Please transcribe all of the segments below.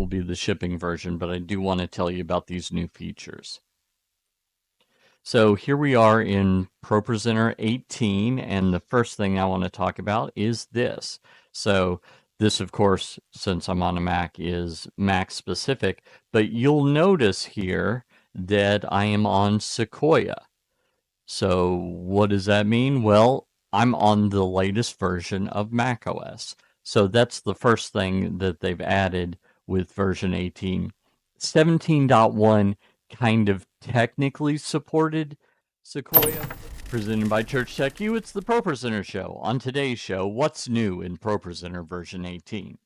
will be the shipping version, but I do want to tell you about these new features. So here we are in ProPresenter 18, and the first thing I want to talk about is this. So this, of course, since I'm on a Mac, is Mac specific, but you'll notice here that I am on Sequoia. So what does that mean? Well, I'm on the latest version of macOS. So that's the first thing that they've added with version 18. 17.1 kind of technically supported Sequoia. Presented by Church Tech U, it's the ProPresenter Show. On today's show, what's new in ProPresenter version 18?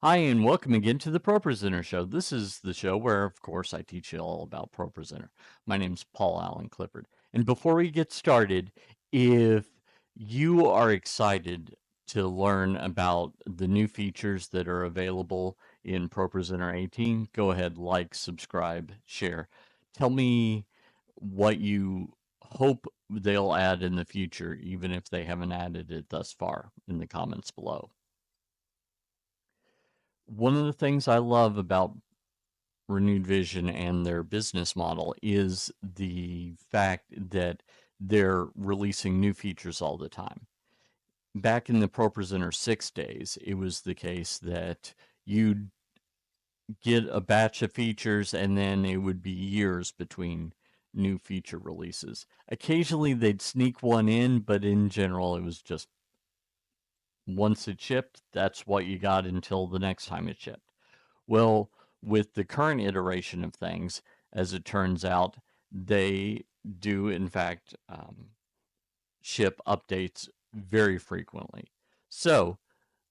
Hi, and welcome again to the ProPresenter Show. This is the show where, of course, I teach you all about ProPresenter. My name's Paul Allen Clifford. And before we get started, if you are excited to learn about the new features that are available in ProPresenter 18, go ahead, like, subscribe, share. Tell me what you hope they'll add in the future, even if they haven't added it thus far, in the comments below. One of the things I love about Renewed Vision and their business model is the fact that they're releasing new features all the time. Back in the ProPresenter 6 days, it was the case that you'd get a batch of features and then it would be years between new feature releases. Occasionally they'd sneak one in, but in general it was just once it shipped, that's what you got until the next time it shipped. Well, with the current iteration of things, as it turns out, they do, in fact, ship updates very frequently. So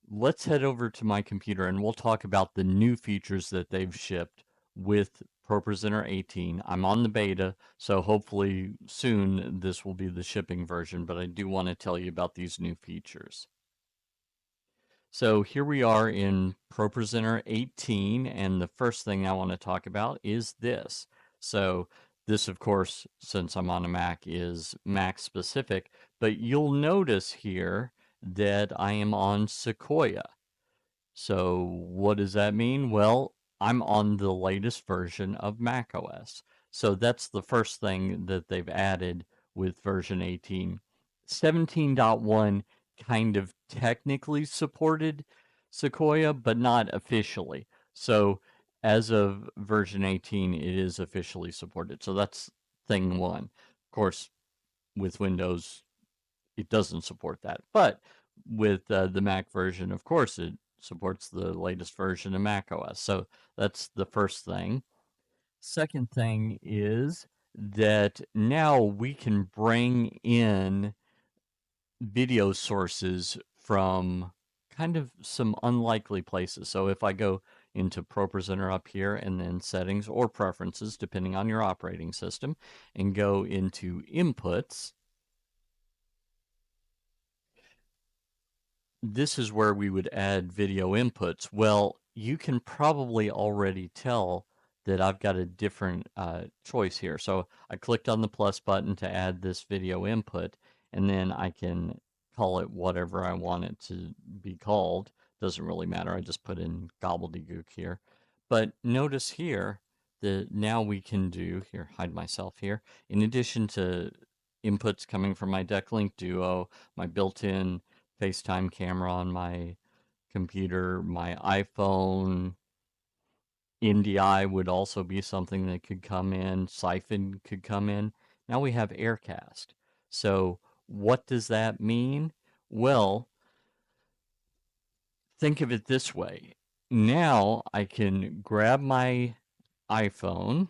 let's head over to my computer and we'll talk about the new features that they've shipped with ProPresenter 18. I'm on the beta, so hopefully soon this will be the shipping version, but I do want to tell you about these new features. So here we are in ProPresenter 18, and the first thing I want to talk about is this. So this, of course, since I'm on a Mac, is Mac specific, but you'll notice here that I am on Sequoia. So what does that mean? Well, I'm on the latest version of macOS. So that's the first thing that they've added with version 18. 17.1 kind of technically supported Sequoia, but not officially. So as of version 18, it is officially supported. So that's thing one. Of course, with Windows, it doesn't support that. But with the Mac version, of course, it supports the latest version of macOS. So that's the first thing. Second thing is that now we can bring in video sources from kind of some unlikely places. So if I go into ProPresenter up here and then settings or preferences, depending on your operating system, and go into inputs, this is where we would add video inputs. Well, you can probably already tell that I've got a different choice here. So I clicked on the plus button to add this video input, and then I can call it whatever I want it to be called. Doesn't really matter. I just put in gobbledygook here. But notice here that now we can do, here, hide myself here, in addition to inputs coming from my DeckLink Duo, my built-in FaceTime camera on my computer, my iPhone, NDI would also be something that could come in, Siphon could come in. Now we have Aircast. So what does that mean? Well, think of it this way. Now I can grab my iPhone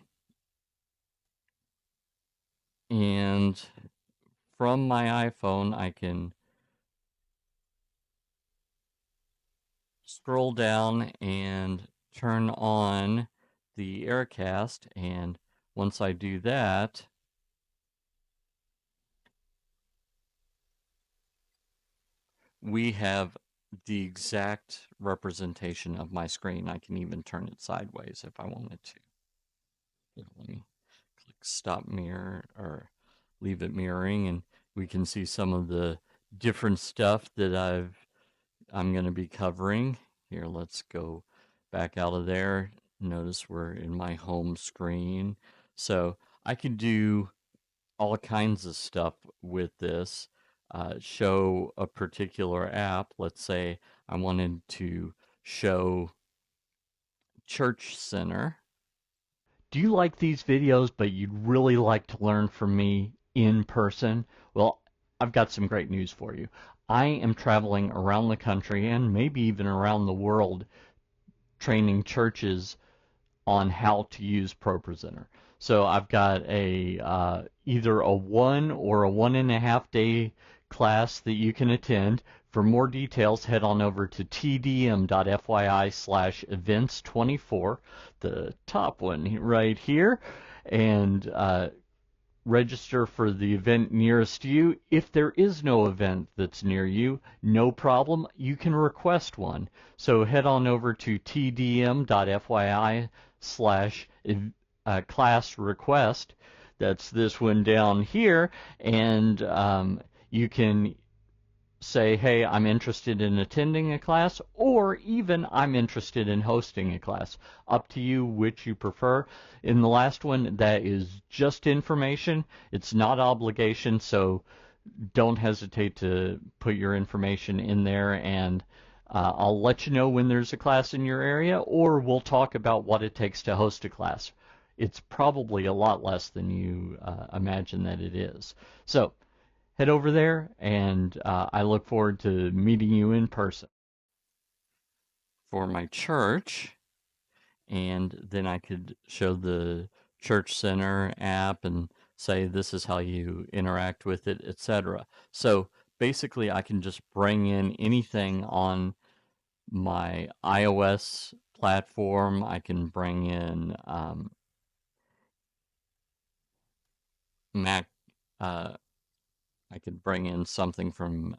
and from my iPhone I can scroll down and turn on the Aircast, and once I do that, we have the exact representation of my screen. I can even turn it sideways if I wanted to. Let me click stop mirror or leave it mirroring, and we can see some of the different stuff that I'm going to be covering. Here, let's go back out of there. Notice we're in my home screen. So I can do all kinds of stuff with this. Show a particular app. Let's say I wanted to show Church Center. Do you like these videos, but you'd really like to learn from me in person? Well, I've got some great news for you. I am traveling around the country and maybe even around the world training churches on how to use ProPresenter. So I've got a either a 1 or 1.5 day class that you can attend. For more details, head on over to TDM.fyi/events24, the top one right here, and register for the event nearest you. If there is no event that's near you, no problem. You can request one. So head on over to tdm.fyi/class request. That's this one down here. And you can say, hey, I'm interested in attending a class, or even I'm interested in hosting a class. Up to you which you prefer. In the last one, that is just information. It's not obligation, so don't hesitate to put your information in there, and I'll let you know when there's a class in your area, or we'll talk about what it takes to host a class. It's probably a lot less than you imagine that it is. So head over there, and I look forward to meeting you in person for my church. And then I could show the Church Center app and say this is how you interact with it, etc. So basically, I can just bring in anything on my iOS platform. I can bring in Mac. I could bring in something from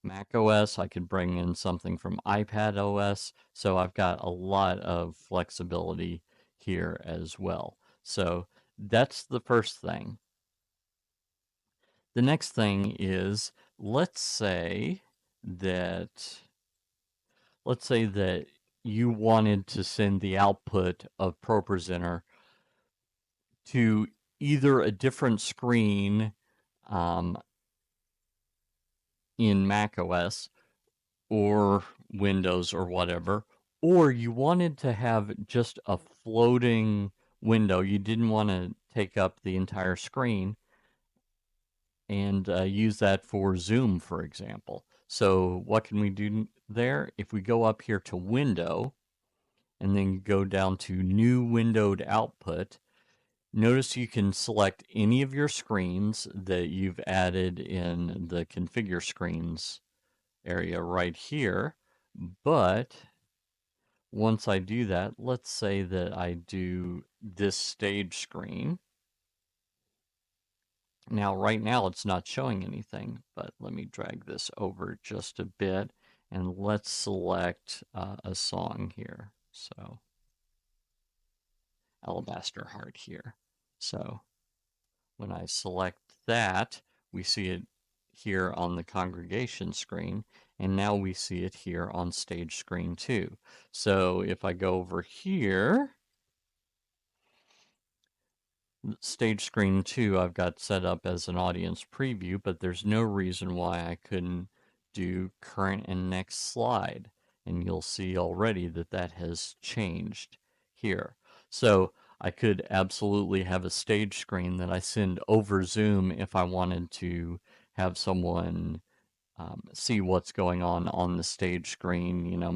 Mac OS. I could bring in something from iPad OS. So I've got a lot of flexibility here as well. So that's the first thing. The next thing is that let's say that you wanted to send the output of ProPresenter to either a different screen um, in Mac OS or Windows or whatever, or you wanted to have just a floating window. You didn't want to take up the entire screen and use that for Zoom, for example. So what can we do there? If we go up here to Window and then go down to New Windowed Output, notice you can select any of your screens that you've added in the Configure Screens area right here. But once I do that, let's say that I do this stage screen. Now, right now, it's not showing anything, but let me drag this over just a bit, and let's select a song here. So, Alabaster Heart here. So, when I select that, we see it here on the congregation screen, and now we see it here on stage screen too. So, if I go over here, stage screen 2 I've got set up as an audience preview, but there's no reason why I couldn't do current and next slide. And you'll see already that that has changed here. So I could absolutely have a stage screen that I send over Zoom if I wanted to have someone see what's going on the stage screen. You know,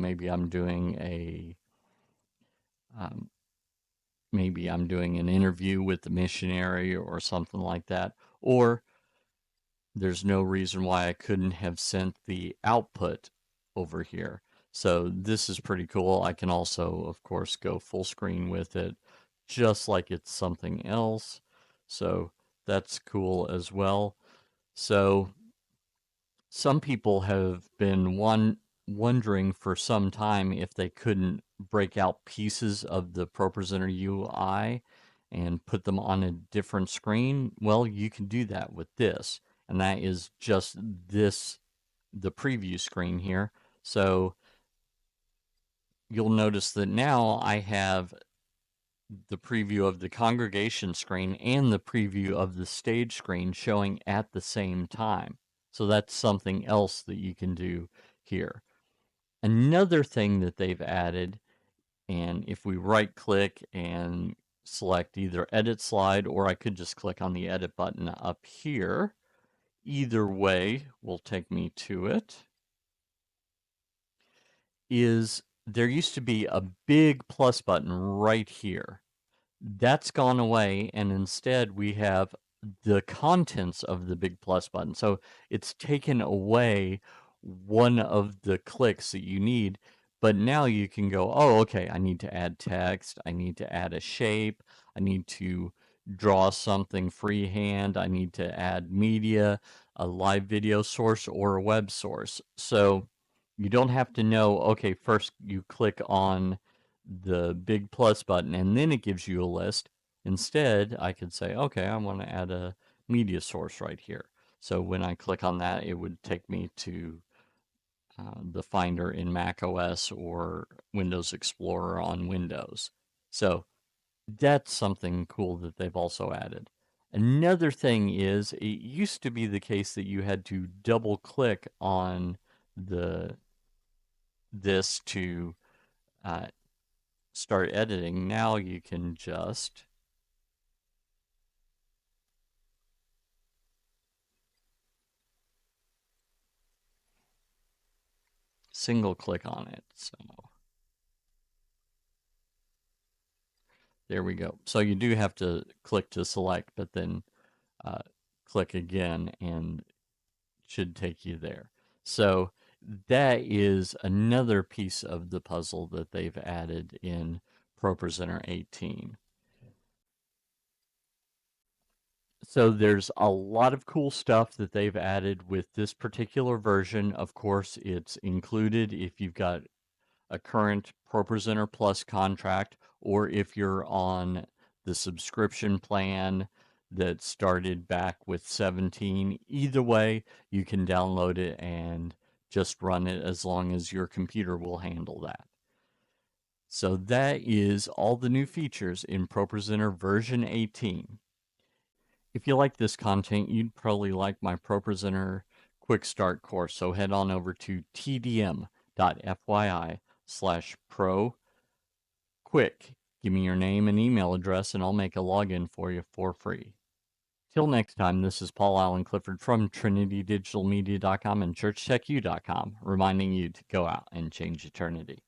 um, maybe I'm doing an interview with the missionary or something like that. Or there's no reason why I couldn't have sent the output over here. So this is pretty cool. I can also, of course, go full screen with it, just like it's something else. So that's cool as well. So some people have been wondering for some time if they couldn't break out pieces of the ProPresenter UI and put them on a different screen. Well, you can do that with this, and that is just the preview screen here. So you'll notice that now I have the preview of the congregation screen and the preview of the stage screen showing at the same time. So that's something else that you can do here. Another thing that they've added, and if we right click and select either edit slide, or I could just click on the edit button up here, either way will take me to it, is there used to be a big plus button right here. That's gone away, and instead we have the contents of the big plus button. So it's taken away one of the clicks that you need, but now you can go, oh, okay, I need to add text, I need to add a shape, I need to draw something freehand, I need to add media, a live video source, or a web source. So you don't have to know, okay, first you click on the big plus button and then it gives you a list. Instead, I could say, okay, I want to add a media source right here. So when I click on that, it would take me to the Finder in Mac OS or Windows Explorer on Windows. So that's something cool that they've also added. Another thing is, it used to be the case that you had to double click on this to uh, start editing. Now you can just single click on it. So there we go. So you do have to click to select, but then uh, click again and it should take you there. So that is another piece of the puzzle that they've added in ProPresenter 18. So there's a lot of cool stuff that they've added with this particular version. Of course, it's included if you've got a current ProPresenter Plus contract, or if you're on the subscription plan that started back with 17. Either way, you can download it and just run it as long as your computer will handle that. So that is all the new features in ProPresenter version 18. If you like this content, you'd probably like my ProPresenter Quick Start course. So head on over to TDM.fyi/pro quick. Give me your name and email address, and I'll make a login for you for free. Till next time, this is Paul Allen Clifford from TrinityDigitalMedia.com and ChurchTechU.com, reminding you to go out and change eternity.